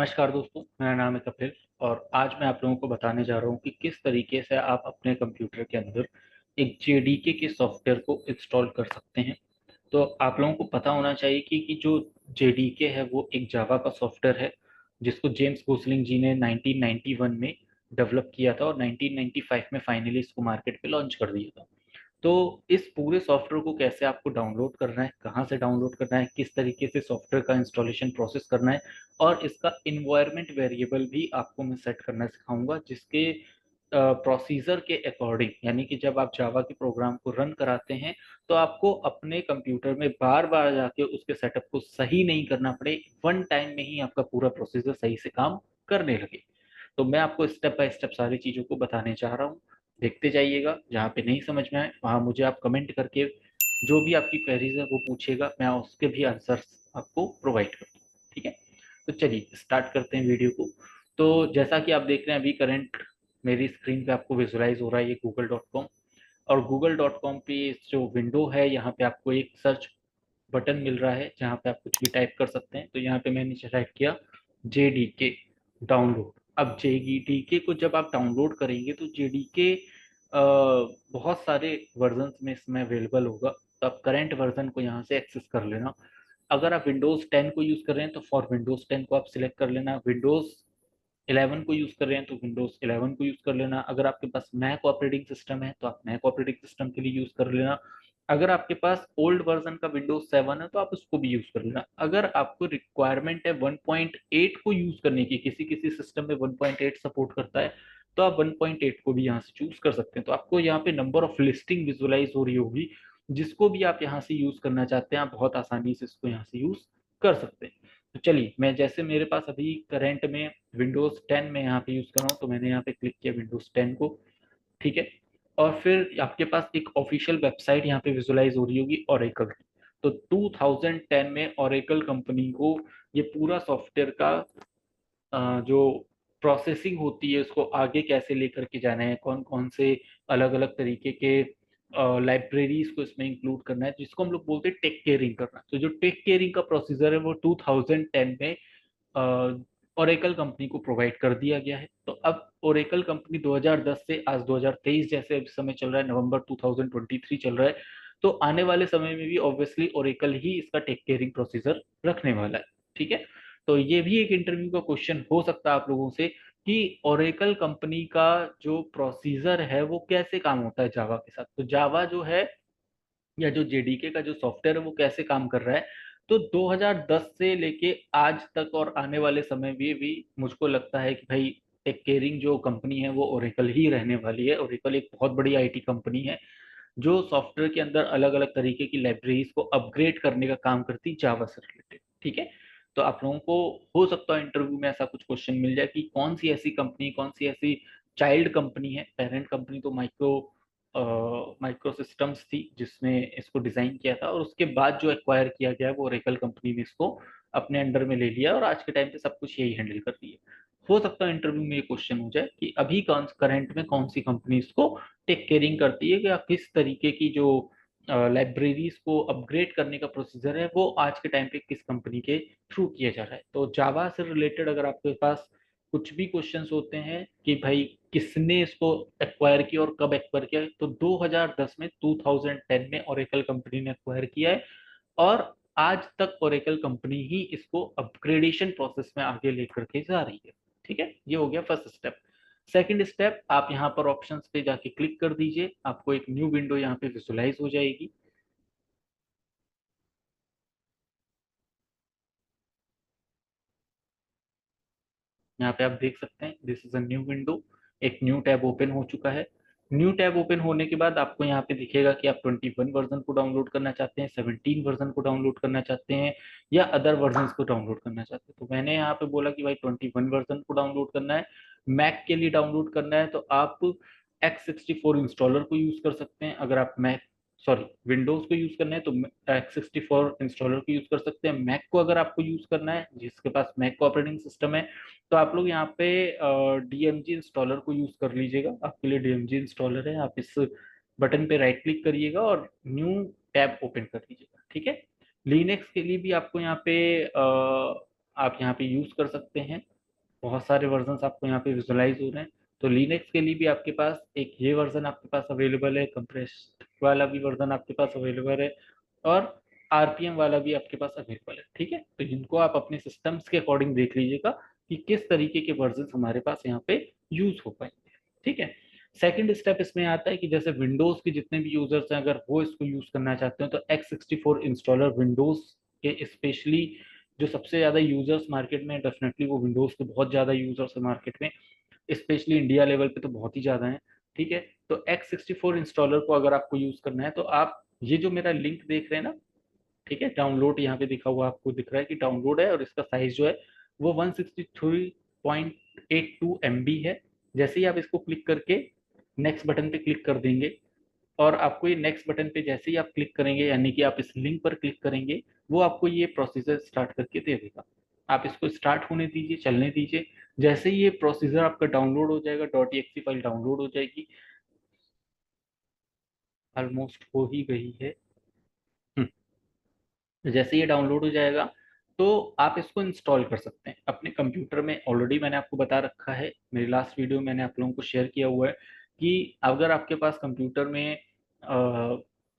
नमस्कार दोस्तों, मेरा नाम है कपिल और आज मैं आप लोगों को बताने जा रहा हूँ कि किस तरीके से आप अपने कंप्यूटर के अंदर एक जेडीके के सॉफ्टवेयर को इंस्टॉल कर सकते हैं। तो आप लोगों को पता होना चाहिए कि जो जेडीके है वो एक जावा का सॉफ्टवेयर है जिसको जेम्स गोसलिंग जी ने 1991 में डेवलप किया था और 1995 में फाइनली इसको मार्केट पे लॉन्च कर दिया था। तो इस पूरे सॉफ्टवेयर को कैसे आपको डाउनलोड करना है, कहाँ से डाउनलोड करना है, किस तरीके से सॉफ्टवेयर का इंस्टॉलेशन प्रोसेस करना है और इसका इन्वायरमेंट वेरिएबल भी आपको मैं सेट करना सिखाऊंगा, जिसके प्रोसीजर के अकॉर्डिंग, यानी कि जब आप जावा के प्रोग्राम को रन कराते हैं तो आपको अपने कंप्यूटर में बार बार जाके उसके सेटअप को सही नहीं करना पड़े, वन टाइम में ही आपका पूरा प्रोसीजर सही से काम करने लगे। तो मैं आपको स्टेप बाय स्टेप सारी चीज़ों को बताने चाह रहा हूँ। देखते जाइएगा, जहाँ पे नहीं समझ में आए वहाँ मुझे आप कमेंट करके जो भी आपकी क्वेरीज है वो पूछिएगा, मैं उसके भी आंसर्स आपको प्रोवाइड कर दूँ। ठीक है, तो चलिए स्टार्ट करते हैं वीडियो को। तो जैसा कि आप देख रहे हैं अभी करंट मेरी स्क्रीन पे आपको विजुलाइज हो रहा है ये google.com। और google.com पे जो विंडो है यहाँ पे आपको एक सर्च बटन मिल रहा है जहाँ पे आप कुछ भी टाइप कर सकते हैं। तो यहाँ पे मैंने टाइप किया जेडीके डाउनलोड। अब जेडीके को जब आप डाउनलोड करेंगे तो जेडीके बहुत सारे वर्जन में इसमें अवेलेबल होगा, तो आप करंट वर्जन को यहाँ से एक्सेस कर लेना। अगर आप विंडोज 10 को यूज कर रहे हैं तो फॉर विंडोज 10 को आप सिलेक्ट कर लेना, विंडोज 11 को यूज कर रहे हैं तो विंडोज 11 को यूज कर लेना, अगर आपके पास मैक ऑपरेटिंग सिस्टम है तो आप मैक ऑपरेटिंग सिस्टम के लिए यूज कर लेना, अगर आपके पास ओल्ड वर्जन का विंडोज 7 है तो आप उसको भी यूज कर लेना। अगर आपको रिक्वायरमेंट है 1.8 को यूज करने की, किसी किसी सिस्टम में 1.8 सपोर्ट करता है, तो आप 1.8 को भी यहाँ से चूज कर सकते हैं। तो आपको यहाँ पे नंबर ऑफ लिस्टिंग विजुलाइज हो रही होगी, जिसको भी आप यहाँ से यूज करना चाहते हैं आप बहुत आसानी से इसको यहाँ से यूज कर सकते हैं। तो चलिए, मैं जैसे मेरे पास अभी करंट में विंडोज 10 में यहाँ पे यूज कर रहा हूँ तो मैंने यहाँ पे क्लिक किया विंडोज 10 को। ठीक है, और फिर आपके पास एक ऑफिशियल वेबसाइट यहाँ पे विजुलाइज हो रही होगी ओरेकल की। तो 2010 में ओरेकल कंपनी को ये पूरा सॉफ्टवेयर का जो प्रोसेसिंग होती है उसको आगे कैसे लेकर के जाना है, कौन कौन से अलग अलग तरीके के लाइब्रेरीज को इसमें इंक्लूड करना है, जिसको हम लोग बोलते हैं टेक केयरिंग करना। तो जो टेक केयरिंग का प्रोसीजर है वो 2010 में ओरेकल कंपनी को प्रोवाइड कर दिया गया है। तो अब ओरेकल कंपनी 2010 से आज 2023 जैसे अभी समय चल रहा है, नवंबर 2023 चल रहा है, तो आने वाले समय में भी ऑब्वियसली ओरेकल ही इसका टेक केयरिंग प्रोसीजर रखने वाला है। ठीक है, तो ये भी एक इंटरव्यू का क्वेश्चन हो सकता है आप लोगों से कि ओरेकल कंपनी का जो प्रोसीजर है वो कैसे काम होता है जावा के साथ। तो जावा जो है या जो जेडीके का जो सॉफ्टवेयर है वो कैसे काम कर रहा है। तो 2010 से लेके आज तक और आने वाले समय में भी मुझको लगता है कि भाई टेक केयरिंग जो कंपनी है वो ओरेकल ही रहने वाली है। ओरेकल एक बहुत बड़ी आईटी कंपनी है जो सॉफ्टवेयर के अंदर अलग अलग तरीके की लाइब्रेरीज को अपग्रेड करने का काम करती जावा से रिलेटेड। ठीक है, तो आप लोगों को हो सकता है इंटरव्यू में ऐसा कुछ क्वेश्चन मिल जाए कि कौन सी ऐसी कंपनी, कौन सी ऐसी चाइल्ड कंपनी है, पेरेंट कंपनी तो माइक्रो सिस्टम्स थी जिसने इसको डिजाइन किया था, और उसके बाद जो एक्वायर किया गया वो ओरेकल कंपनी ने इसको अपने अंडर में ले लिया और आज के टाइम पे सब कुछ यही हैंडल कर रही है। हो सकता है इंटरव्यू में ये क्वेश्चन हो जाए कि अभी कौन करंट में कौन सी कंपनी इसको टेक केयरिंग करती है, कि किस तरीके की जो लाइब्रेरीज को अपग्रेड करने का प्रोसीजर है वो आज के टाइम पे किस कंपनी के थ्रू किया जा रहा है। तो जावा से रिलेटेड अगर आपके पास कुछ भी क्वेश्चंस होते हैं कि भाई किसने इसको एक्वायर किया और कब एक्वायर किया, तो 2010 में 2010 में ओरेकल कंपनी ने एक्वायर किया है और आज तक ओरेकल कंपनी ही इसको अपग्रेडेशन प्रोसेस में आगे लेकर के जा रही है। ठीक है, ये हो गया फर्स्ट स्टेप। सेकंड स्टेप, आप यहाँ पर ऑप्शंस पे जाके क्लिक कर दीजिए, आपको एक न्यू विंडो यहाँ पे विजुलाइज हो जाएगी। यहाँ पे आप देख सकते हैं this is a new window, एक न्यू टैब ओपन हो चुका है। न्यू टैब ओपन होने के बाद आपको यहाँ पे दिखेगा कि आप 21 वर्जन को डाउनलोड करना चाहते हैं, 17 वर्जन को डाउनलोड करना चाहते हैं या अदर वर्जन को डाउनलोड करना चाहते हैं। तो मैंने यहाँ पे बोला कि भाई 21 वर्जन को डाउनलोड करना है। मैक के लिए डाउनलोड करना है तो आप X64 इंस्टॉलर को यूज कर सकते हैं। अगर आप मैक सॉरी विंडोज को यूज करना है तो X64 इंस्टॉलर को यूज कर सकते हैं। मैक को अगर आपको यूज करना है, जिसके पास मैक ऑपरेटिंग सिस्टम है, तो आप लोग यहाँ पे डीएमजी इंस्टॉलर को यूज कर लीजिएगा। आपके लिए डीएमजी इंस्टॉलर है, आप इस बटन पे राइट क्लिक करिएगा और न्यू टैब ओपन कर लीजिएगा। ठीक है, लिनक्स के लिए भी आपको यहाँ पे आप यहाँ पे यूज कर सकते हैं। बहुत सारे वर्जन आपको यहाँ पे विजुलाइज हो रहे हैं। तो लिनक्स के लिए भी आपके पास एक ये वर्जन आपके पास अवेलेबल है, कंप्रेस्ड वाला भी वर्जन आपके पास अवेलेबल है, और आरपीएम वाला भी आपके पास अवेलेबल है। ठीक है, तो इनको आप अपने सिस्टम्स के अकॉर्डिंग देख लीजिएगा कि किस तरीके के वर्जन हमारे पास यहाँ पे यूज हो पाएंगे। ठीक है, सेकंड स्टेप इसमें आता है कि जैसे विंडोज के जितने भी यूजर्स हैं, अगर वो इसको यूज करना चाहते हैं तो x64 इंस्टॉलर विंडोज के स्पेशली जो सबसे ज्यादा यूजर्स मार्केट में, डेफिनेटली वो विंडोज के बहुत ज्यादा यूजर्स है मार्केट में, स्पेशली इंडिया लेवल पे तो बहुत ही ज्यादा है। ठीक है, तो x64 इंस्टॉलर को अगर आपको यूज करना है तो आप ये जो मेरा लिंक देख रहे हैं ना, ठीक है, डाउनलोड यहाँ पे दिखा हुआ आपको दिख रहा है कि डाउनलोड है, और इसका साइज जो है वो 163.82 MB है। जैसे ही आप इसको क्लिक करके नेक्स्ट बटन पे क्लिक कर देंगे, और आपको ये नेक्स्ट बटन पे जैसे ही आप क्लिक करेंगे, यानी कि आप इस लिंक पर क्लिक करेंगे, वो आपको ये प्रोसीजर स्टार्ट करके दे देगा। आप इसको स्टार्ट होने दीजिए, चलने दीजिए। जैसे ही ये प्रोसीजर आपका डाउनलोड हो जाएगा, .exe फाइल डाउनलोड हो जाएगी, ऑलमोस्ट हो ही गई है। जैसे ये डाउनलोड हो जाएगा तो आप इसको इंस्टॉल कर सकते हैं अपने कंप्यूटर में। ऑलरेडी मैंने आपको बता रखा है, मेरी लास्ट वीडियो मैंने आप लोगों को शेयर किया हुआ है कि अगर आपके पास कंप्यूटर में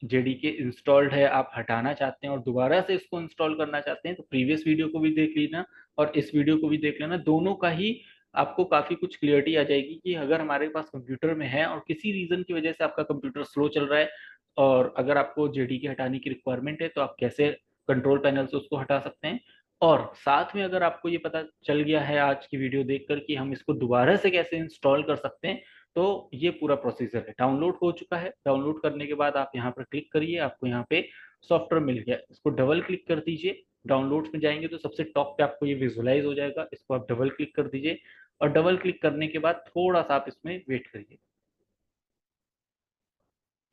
जेडीके इंस्टॉल्ड है, आप हटाना चाहते हैं और दोबारा से इसको इंस्टॉल करना चाहते हैं, तो प्रीवियस वीडियो को भी देख लेना और इस वीडियो को भी देख लेना। दोनों का ही आपको काफी कुछ क्लियरिटी आ जाएगी कि अगर हमारे पास कंप्यूटर में है और किसी रीजन की वजह से आपका कंप्यूटर स्लो चल रहा है, और अगर आपको जेडीके हटाने की रिक्वायरमेंट है, तो आप कैसे कंट्रोल पैनल से उसको हटा सकते हैं। और साथ में अगर आपको ये पता चल गया है आज की वीडियो देखकर कि हम इसको दोबारा से कैसे इंस्टॉल कर सकते हैं, तो ये पूरा प्रोसीजर है। डाउनलोड हो चुका है, डाउनलोड करने के बाद आप यहाँ पर क्लिक करिए, आपको यहाँ पे सॉफ्टवेयर मिल गया, इसको डबल क्लिक कर दीजिए। डाउनलोड्स में जाएंगे तो सबसे टॉप पे आपको ये विजुलाइज हो जाएगा, इसको आप डबल क्लिक कर दीजिए, और डबल क्लिक करने के बाद थोड़ा सा आप इसमें वेट करिए।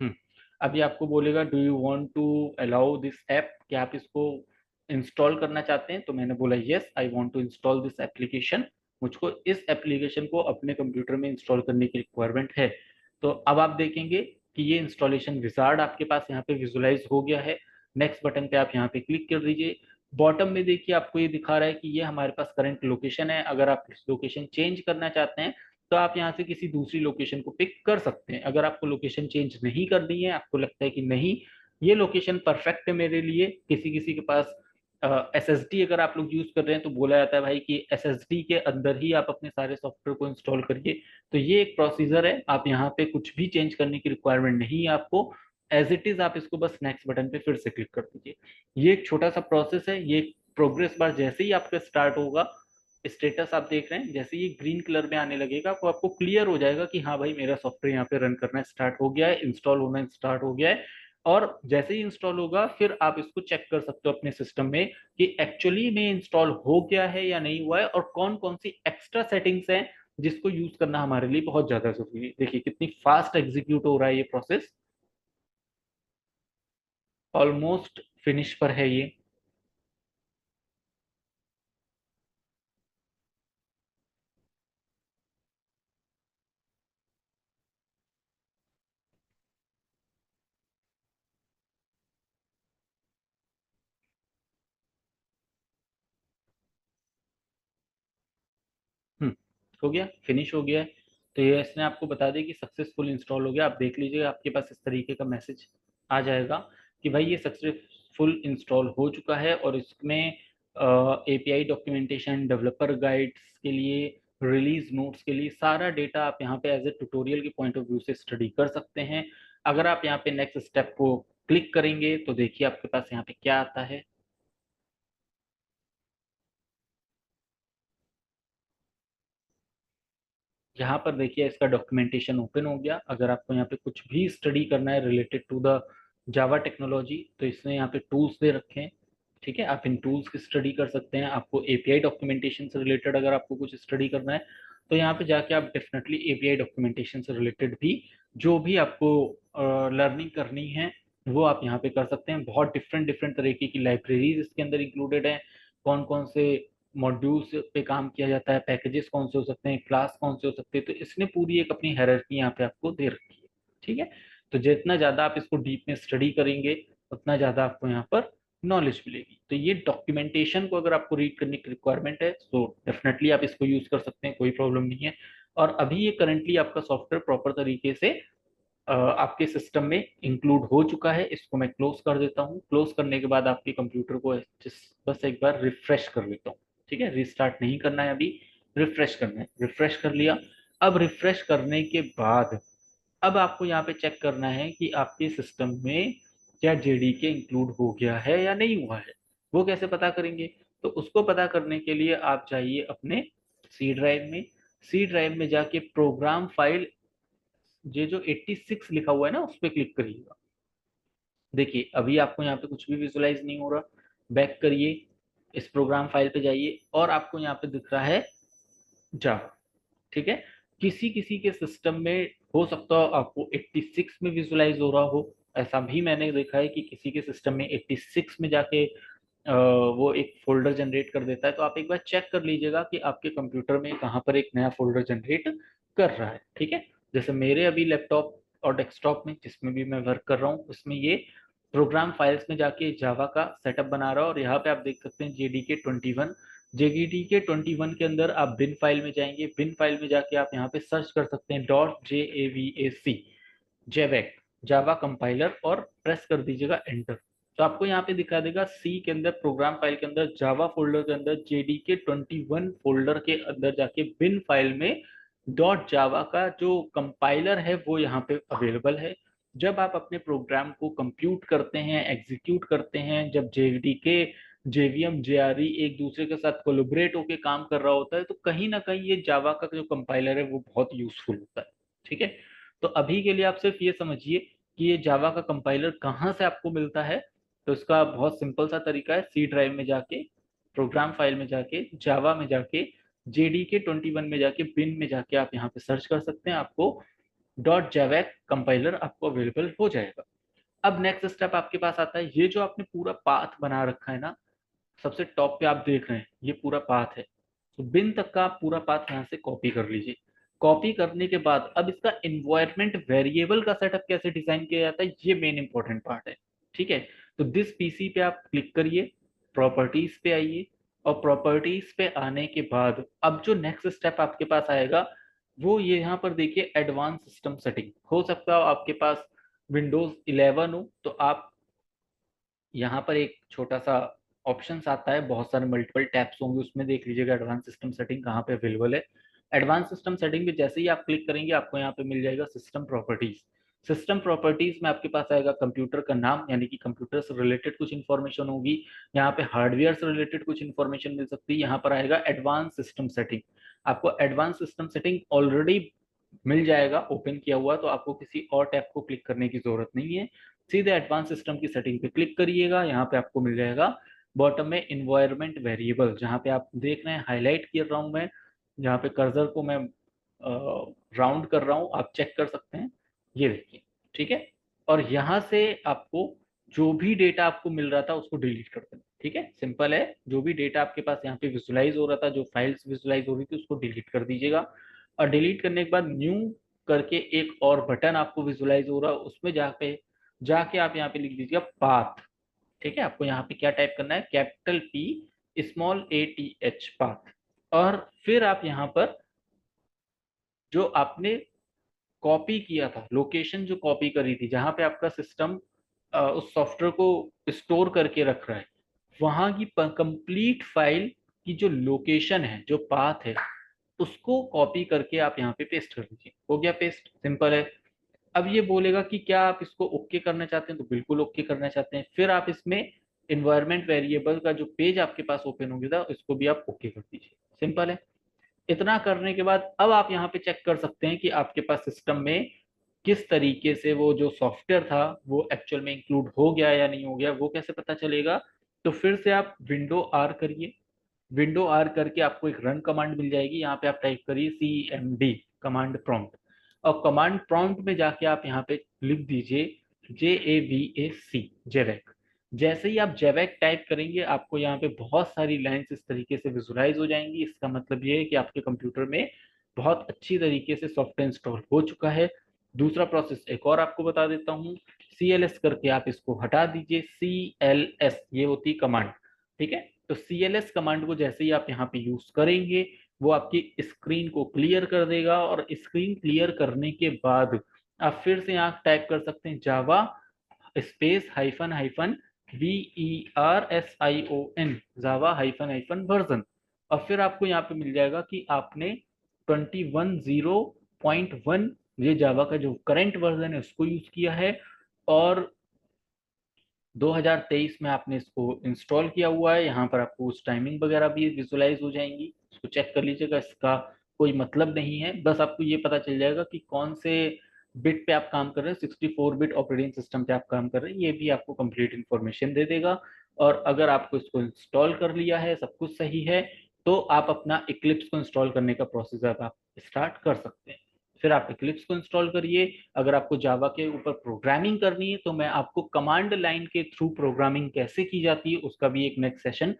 हम्म, अभी आपको बोलेगा do you want to allow this app, कि आप इसको इंस्टॉल करना चाहते हैं, तो मैंने बोला yes I want to install this application. मुझको इस एप्लीकेशन को अपने कंप्यूटर में इंस्टॉल करने की रिक्वायरमेंट है। तो अब आप देखेंगे कि ये इंस्टॉलेशन विजार्ड आपके पास यहाँ पे विजुलाइज हो गया है। नेक्स्ट बटन पे आप यहाँ पे क्लिक कर दीजिए। बॉटम में देखिए आपको ये दिखा रहा है कि ये हमारे पास करंट लोकेशन है। अगर आप लोकेशन चेंज करना चाहते हैं तो आप यहाँ से किसी दूसरी लोकेशन को पिक कर सकते हैं। अगर आपको लोकेशन चेंज नहीं करनी है, आपको लगता है कि नहीं ये लोकेशन परफेक्ट है मेरे लिए, किसी किसी के पास SSD अगर आप लोग यूज कर रहे हैं तो बोला जाता है भाई कि SSD के अंदर ही आप अपने सारे सॉफ्टवेयर को इंस्टॉल करिए। तो ये एक प्रोसीजर है, आप यहाँ पे कुछ भी चेंज करने की रिक्वायरमेंट नहीं है आपको। एज इट इज आप इसको बस नेक्स्ट बटन पे फिर से क्लिक कर दीजिए। ये एक छोटा सा प्रोसेस है, ये प्रोग्रेस बार जैसे ही आपका स्टार्ट होगा, स्टेटस आप देख रहे हैं, जैसे ये ग्रीन कलर में आने लगेगा तो आपको क्लियर हो जाएगा कि हाँ भाई मेरा सॉफ्टवेयर यहाँ पे रन करना स्टार्ट हो गया है, इंस्टॉल होना स्टार्ट हो गया है। और जैसे ही इंस्टॉल होगा फिर आप इसको चेक कर सकते हो अपने सिस्टम में कि एक्चुअली में इंस्टॉल हो गया है या नहीं हुआ है, और कौन कौन सी एक्स्ट्रा सेटिंग्स हैं जिसको यूज करना हमारे लिए बहुत ज्यादा जरूरी है। देखिए कितनी फास्ट एग्जीक्यूट हो रहा है ये प्रोसेस, ऑलमोस्ट फिनिश पर है ये। हम्म, हो गया, फिनिश हो गया है। तो ये इसने आपको बता दिया कि सक्सेसफुल इंस्टॉल हो गया। आप देख लीजिएगा आपके पास इस तरीके का मैसेज आ जाएगा कि भाई ये सक्सेसफुल इंस्टॉल हो चुका है, और इसमें API डॉक्यूमेंटेशन, डेवलपर गाइड्स के लिए, रिलीज नोट्स के लिए सारा डेटा आप यहाँ पे एज ए ट्यूटोरियल के पॉइंट ऑफ व्यू से स्टडी कर सकते हैं। अगर आप यहाँ पे नेक्स्ट स्टेप को क्लिक करेंगे तो देखिए आपके पास यहाँ पे क्या आता है। यहाँ पर देखिए इसका डॉक्यूमेंटेशन ओपन हो गया। अगर आपको यहाँ पे कुछ भी स्टडी करना है related to the Java technology तो इसने यहाँ पे टूल्स दे रखे हैं। ठीक है, आप इन टूल्स की स्टडी कर सकते हैं। आपको API डॉक्यूमेंटेशन से रिलेटेड अगर आपको कुछ स्टडी करना है तो यहाँ पे जाके आप डेफिनेटली API डॉक्यूमेंटेशन से रिलेटेड भी जो भी आपको लर्निंग करनी है वो आप यहाँ पे कर सकते हैं। बहुत डिफरेंट डिफरेंट तरीके की लाइब्रेरीज इसके अंदर इंक्लूडेड हैं। कौन कौन से मॉड्यूल्स पे काम किया जाता है, पैकेजेस कौन से हो सकते हैं, क्लास कौन से हो सकते हैं, तो इसने पूरी एक अपनी हायरार्की यहाँ पे आपको दे रखी है। ठीक है, तो जितना ज़्यादा आप इसको डीप में स्टडी करेंगे उतना ज़्यादा आपको यहाँ पर नॉलेज मिलेगी। तो ये डॉक्यूमेंटेशन को अगर आपको रीड करने की रिक्वायरमेंट है तो डेफिनेटली आप इसको यूज कर सकते हैं, कोई प्रॉब्लम नहीं है। और अभी ये करंटली आपका सॉफ्टवेयर प्रॉपर तरीके से आपके सिस्टम में इंक्लूड हो चुका है। इसको मैं क्लोज कर देता हूँ। क्लोज करने के बाद आपके कंप्यूटर को बस एक बार रिफ्रेश कर लेता हूँ। ठीक है, रिस्टार्ट नहीं करना है अभी, रिफ्रेश करना है। रिफ्रेश कर लिया। अब रिफ्रेश करने के बाद अब आपको यहाँ पे चेक करना है कि आपके सिस्टम में क्या जेडीके इंक्लूड हो गया है या नहीं हुआ है। वो कैसे पता करेंगे? तो उसको पता करने के लिए आप जाइए अपने सी ड्राइव में। सी ड्राइव में जाके प्रोग्राम फाइल, ये जो 86 लिखा हुआ है ना, उस पर क्लिक करिएगा। देखिए अभी आपको यहाँ पे कुछ भी विजुलाइज नहीं हो रहा। बैक करिए, इस प्रोग्राम फाइल पे जाइए और आपको यहाँ पे दिख रहा है जावा। ठीक है, किसी किसी के सिस्टम में हो सकता हो आपको 86 में विजुलाइज हो रहा हो। ऐसा भी मैंने देखा है कि किसी के सिस्टम में 86 में जाके वो एक फोल्डर जनरेट कर देता है। तो आप एक बार चेक कर लीजिएगा कि आपके कंप्यूटर में कहाँ पर एक नया फोल्डर जनरेट कर रहा है। ठीक है, जैसे मेरे अभी लैपटॉप और डेस्कटॉप में जिसमें भी मैं वर्क कर रहा हूँ उसमें ये प्रोग्राम फाइल्स में जाके जावा का सेटअप बना रहा है। और यहाँ पे आप देख सकते हैं JDK 21। JDK 21 के अंदर आप बिन फाइल में जाएंगे। बिन फाइल में जाके आप यहाँ पे सर्च कर सकते हैं .javac, जेवैक, जावा कंपाइलर, और प्रेस कर दीजिएगा एंटर। तो आपको यहाँ पे दिखा देगा सी के अंदर प्रोग्राम फाइल के अंदर जावा फोल्डर के अंदर JDK 21 फोल्डर के अंदर जाके बिन फाइल में डॉट जावा का जो कंपाइलर है वो यहाँ पे अवेलेबल है। जब आप अपने प्रोग्राम को कंप्यूट करते हैं, एग्जीक्यूट करते हैं, जब JDK JVM JRE एक दूसरे के साथ कोलैबोरेट होकर काम कर रहा होता है तो कहीं ना कहीं ये जावा का जो कंपाइलर है वो बहुत यूजफुल होता है। ठीक है, तो अभी के लिए आप सिर्फ ये समझिए कि ये जावा का कंपाइलर कहाँ से आपको मिलता है। तो इसका बहुत सिंपल सा तरीका है, सी ड्राइव में जाके, प्रोग्राम फाइल में जाके, जावा में जाके, JDK 21 में जाके, बिन में जाके आप यहाँ पे सर्च कर सकते हैं। आपको डॉट जावैक कंपाइलर आपको अवेलेबल हो जाएगा। अब नेक्स्ट स्टेप आपके पास आता है, ये जो आपने पूरा पाथ बना रखा है ना, सबसे टॉप पे आप देख रहे हैं ये पूरा पाथ है। तो बिन तक का आप पूरा पाथ यहाँ से कॉपी कर लीजिए। कॉपी करने के बाद अब इसका इन्वायरमेंट वेरिएबल का सेटअप कैसे डिजाइन किया जाता है, ये मेन इंपॉर्टेंट पार्ट है। ठीक है, तो दिस पीसी पे आप क्लिक करिए, प्रॉपर्टीज पे आइए, और प्रॉपर्टीज पे आने के बाद अब जो नेक्स्ट स्टेप आपके पास आएगा वो ये यहाँ पर देखिए, एडवांस सिस्टम सेटिंग। हो सकता हो आपके पास विंडोज 11 हो तो आप यहाँ पर एक छोटा सा ऑप्शंस आता है, बहुत सारे मल्टीपल टैब्स होंगे, उसमें देख लीजिएगा एडवांस सिस्टम सेटिंग कहाँ पे अवेलेबल है। एडवांस सिस्टम सेटिंग में जैसे ही आप क्लिक करेंगे आपको यहाँ पे मिल जाएगा सिस्टम प्रॉपर्टीज। सिस्टम प्रॉपर्टीज में आपके पास आएगा कंप्यूटर का नाम, यानी कि कंप्यूटर से रिलेटेड कुछ इन्फॉर्मेशन होगी। यहाँ पे हार्डवेयर से रिलेटेड कुछ इन्फॉर्मेशन मिल सकती है। यहाँ पर आएगा एडवांस सिस्टम सेटिंग। आपको एडवांस सिस्टम सेटिंग ऑलरेडी मिल जाएगा ओपन किया हुआ, तो आपको किसी और टैब को क्लिक करने की जरूरत नहीं है। सीधे एडवांस सिस्टम की सेटिंग पे क्लिक करिएगा। यहाँ पे आपको मिल जाएगा बॉटम में इन्वायरमेंट वेरिएबल, जहाँ पे आप देख रहे हैं हाईलाइट कर रहा हूँ मैं, जहाँ पे कर्सर को मैं राउंड कर रहा हूँ, आप चेक कर सकते हैं। ये देखिए, ठीक है। और यहाँ से आपको जो भी डेटा आपको मिल रहा था उसको डिलीट कर देना। ठीक है, सिंपल है। जो भी डेटा आपके पास यहाँ पे विजुलाइज हो रहा था, जो फाइल्स विजुलाइज हो रही थी, उसको डिलीट कर दीजिएगा। और डिलीट करने के बाद न्यू करके एक और बटन आपको विजुलाइज हो रहा है, उसमें जाके आप यहाँ पे लिख दीजिएगा पाथ। ठीक है, आपको यहाँ पे क्या टाइप करना है, capital P small ATH, path. और फिर आप यहाँ पर जो आपने कॉपी किया था, लोकेशन जो कॉपी करी थी, जहां पे आपका सिस्टम उस सॉफ्टवेयर को स्टोर करके रख रहा है, वहां की कंप्लीट फाइल की जो लोकेशन है, जो पाथ है, उसको कॉपी करके आप यहाँ पे पेस्ट कर दीजिए। हो गया पेस्ट, सिंपल है। अब ये बोलेगा कि क्या आप इसको ओके करना चाहते हैं, तो बिल्कुल ओके करना चाहते हैं। फिर आप इसमें इन्वायरमेंट वेरिएबल का जो पेज आपके पास ओपन हो गया था इसको भी आप ओके कर दीजिए। सिंपल है। इतना करने के बाद अब आप यहाँ पे चेक कर सकते हैं कि आपके पास सिस्टम में किस तरीके से वो जो सॉफ्टवेयर था वो एक्चुअल में इंक्लूड हो गया या नहीं हो गया। वो कैसे पता चलेगा? तो फिर से आप विंडो आर करिए। विंडो आर करके आपको एक रन कमांड मिल जाएगी। यहाँ पे आप टाइप करिए CMD, कमांड प्रॉम्प्ट। और कमांड प्रॉम्प्ट में जाके आप यहाँ पे लिख दीजिए JAVAC, जेवैक। जैसे ही आप जेवैक टाइप करेंगे आपको यहाँ पे बहुत सारी लाइंस इस तरीके से विजुलाइज हो जाएंगी। इसका मतलब ये है कि आपके कंप्यूटर में बहुत अच्छी तरीके से सॉफ्टवेयर इंस्टॉल हो चुका है। दूसरा प्रोसेस एक और आपको बता देता हूँ। CLS करके आप इसको हटा दीजिए। CLS ये होती कमांड, ठीक है। तो CLS कमांड को जैसे ही आप यहाँ पे यूज करेंगे वो आपकी स्क्रीन को क्लियर कर देगा, और स्क्रीन क्लियर करने के बाद आप फिर से यहाँ टाइप कर सकते हैं Java space hyphen hyphen VERSION, जावा हाइफन हाइफन वर्जन। और फिर आपको यहाँ पे मिल जाएगा कि आपने 21.0.1 ये जावा का जो करंट वर्जन है उसको यूज किया है, और 2023 में आपने इसको इंस्टॉल किया हुआ है। यहाँ पर आपको उस टाइमिंग वगैरह भी विजुलाइज हो जाएंगी, इसको चेक कर लीजिएगा। इसका कोई मतलब नहीं है, बस आपको ये पता चल जाएगा कि कौन से बिट पे आप काम कर रहे हैं, 64 बिट ऑपरेटिंग सिस्टम पे आप काम कर रहे हैं, ये भी आपको कंप्लीट इन्फॉर्मेशन दे देगा। और अगर आपको इसको इंस्टॉल कर लिया है, सब कुछ सही है, तो आप अपना इक्लिप्स को इंस्टॉल करने का प्रोसेस अब आप स्टार्ट कर सकते हैं। फिर आप इक्लिप्स को इंस्टॉल करिए। अगर आपको जावा के ऊपर प्रोग्रामिंग करनी है तो मैं आपको कमांड लाइन के थ्रू प्रोग्रामिंग कैसे की जाती है उसका भी एक नेक्स्ट सेशन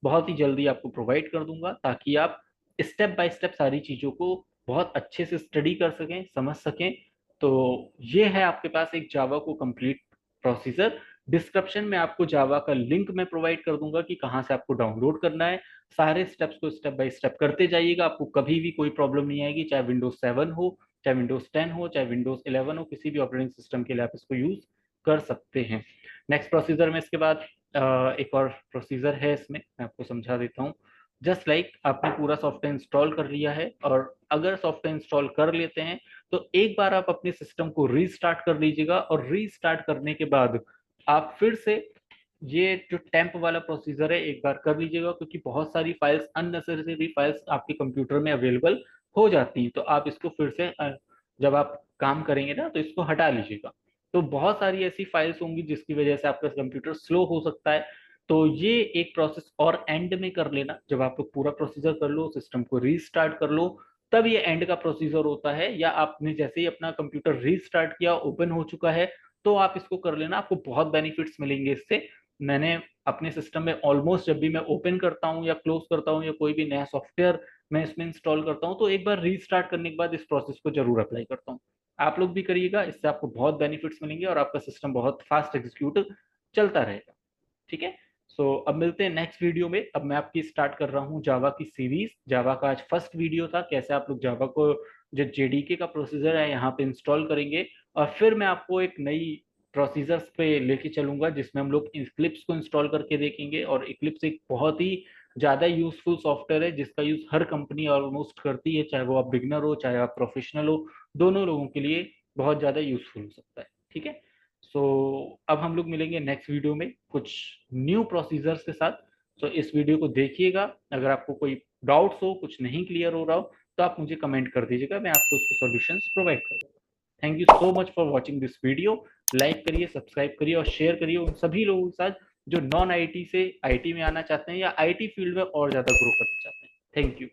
बहुत ही जल्दी आपको प्रोवाइड कर दूंगा, ताकि आप स्टेप बाय स्टेप सारी चीज़ों को बहुत अच्छे से स्टडी कर सकें, समझ सकें। तो ये है आपके पास एक जावा को कंप्लीट प्रोसीजर। डिस्क्रिप्शन में आपको जावा का लिंक मैं प्रोवाइड कर दूंगा कि कहाँ से आपको डाउनलोड करना है। सारे स्टेप्स को स्टेप बाय स्टेप करते जाइएगा, आपको कभी भी कोई प्रॉब्लम नहीं आएगी, चाहे विंडोज 7 हो, चाहे विंडोज 10 हो, चाहे विंडोज 11 हो, किसी भी ऑपरेटिंग सिस्टम के लिए आप इसको यूज कर सकते हैं। नेक्स्ट प्रोसीजर में इसके बाद एक और प्रोसीजर है, इसमें मैं आपको समझा देता हूँ। जस्ट लाइक आपने पूरा सॉफ्टवेयर इंस्टॉल कर लिया है, और अगर सॉफ्टवेयर इंस्टॉल कर लेते हैं तो एक बार आप अपने सिस्टम को रीस्टार्ट कर लीजिएगा, और रीस्टार्ट करने के बाद आप फिर से ये जो टेम्प वाला प्रोसीजर है एक बार कर लीजिएगा, क्योंकि बहुत सारी फाइल्स, अननेसेसरी फाइल्स आपके कंप्यूटर में अवेलेबल हो जाती हैं। तो आप इसको फिर से जब आप काम करेंगे ना तो इसको हटा लीजिएगा। तो बहुत सारी ऐसी फाइल्स होंगी जिसकी वजह से आपका कंप्यूटर स्लो हो सकता है। तो ये एक प्रोसेस और एंड में कर लेना, जब आप लोग पूरा प्रोसीजर कर लो, सिस्टम को रीस्टार्ट कर लो, तब ये एंड का प्रोसीजर होता है। या आपने जैसे ही अपना कंप्यूटर रीस्टार्ट किया, ओपन हो चुका है, तो आप इसको कर लेना, आपको बहुत बेनिफिट्स मिलेंगे इससे। मैंने अपने सिस्टम में ऑलमोस्ट जब भी मैं ओपन करता हूँ या क्लोज करता हूँ या कोई भी नया सॉफ्टवेयर मैं इसमें इंस्टॉल करता हूँ, तो एक बार रीस्टार्ट करने के बाद इस प्रोसेस को जरूर अप्लाई करता हूँ। आप लोग भी करिएगा, इससे आपको बहुत बेनिफिट्स मिलेंगे और आपका सिस्टम बहुत फास्ट एग्जीक्यूट चलता रहेगा। ठीक है। सो अब मिलते हैं नेक्स्ट वीडियो में। अब मैं आपकी स्टार्ट कर रहा हूँ जावा की सीरीज। जावा का आज फर्स्ट वीडियो था, कैसे आप लोग जावा को जो जेडीके का प्रोसीजर है यहाँ पे इंस्टॉल करेंगे, और फिर मैं आपको एक नई प्रोसीजर्स पे लेके चलूंगा जिसमें हम लोग इक्लिप्स को इंस्टॉल करके देखेंगे। और इक्लिप्स एक बहुत ही ज़्यादा यूजफुल सॉफ्टवेयर है जिसका यूज हर कंपनी ऑलमोस्ट करती है, चाहे वो आप बिगनर हो चाहे आप प्रोफेशनल हो, दोनों लोगों के लिए बहुत ज़्यादा यूजफुल हो सकता है। ठीक है। सो अब हम लोग मिलेंगे नेक्स्ट वीडियो में कुछ न्यू प्रोसीजर्स के साथ। सो इस वीडियो को देखिएगा। अगर आपको कोई डाउट्स हो, कुछ नहीं क्लियर हो रहा हो, तो आप मुझे कमेंट कर दीजिएगा, मैं आपको उसके सॉल्यूशंस प्रोवाइड कर दूंगा। Thank you so much for watching this video. Like करिए, सब्सक्राइब करिए और शेयर करिए उन सभी लोगों के साथ जो नॉन आईटी से आईटी में आना चाहते हैं या आईटी फील्ड में और ज़्यादा ग्रो करना चाहते हैं। Thank you.